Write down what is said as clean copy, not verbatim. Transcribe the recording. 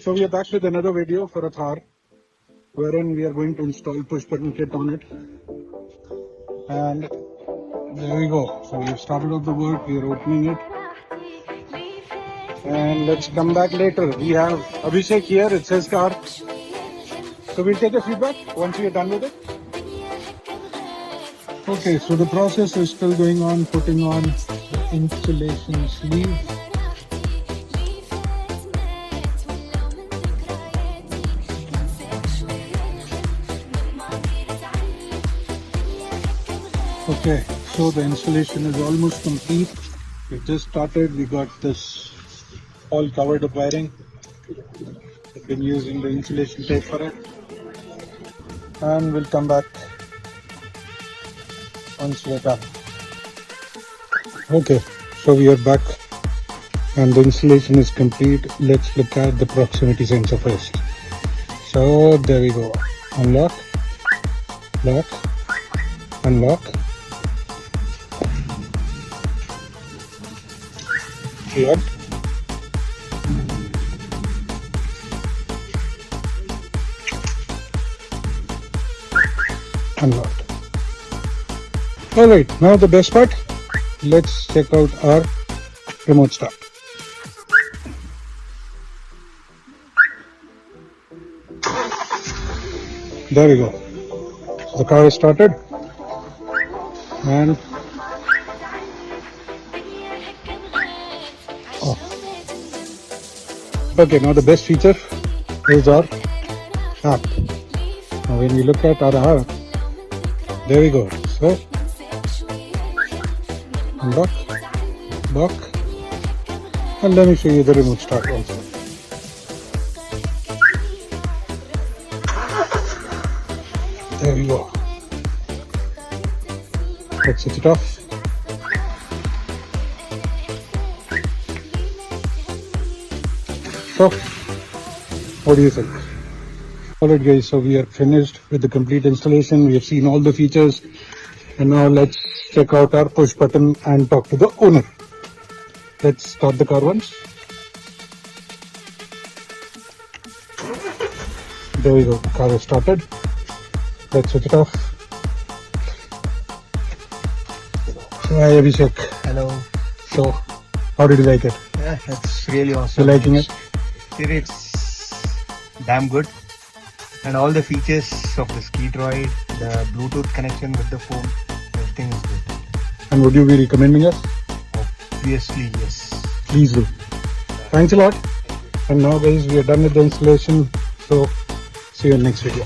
So we are back with another video for a Thar, wherein we are going to install push button kit on it. And there we go. So we have started off the work, we are opening it. And let's come back later. We have Abhishek here, it says car. So we'll take a feedback once we are done with it. Okay, so the process is still going on, putting on the insulation sleeve. Okay, so the installation is almost complete. We just started, we got this all covered up wiring. We've been using the insulation tape for it. And we'll come back once we're done. Okay, so we are back and the installation is complete. Let's look at the proximity sensor first. So there we go. Unlock, lock, unlock. Locked. Unlocked. Alright, now the best part. Let's check out our remote start. There we go. So the car is started and okay, now the best feature is our app. Now when we look at our app, there we go. So unlock, lock, and let me show you the remote start also. There we go. Let's switch it off. So, what do you think? Alright guys, so we are finished with the complete installation. We have seen all the features and now let's check out our push button and talk to the owner. Let's start the car once. There we go, the car is started. Let's switch it off. So hi Abhishek. Hello. So, how did you like it? Yeah, it's really awesome. You liking it? It's damn good. And all the features of the ski droid, the Bluetooth connection with the phone, everything is good. And would you be recommending us? Obviously, yes. Please do. Thanks a lot. And now guys, we are done with the installation. So, see you in the next video.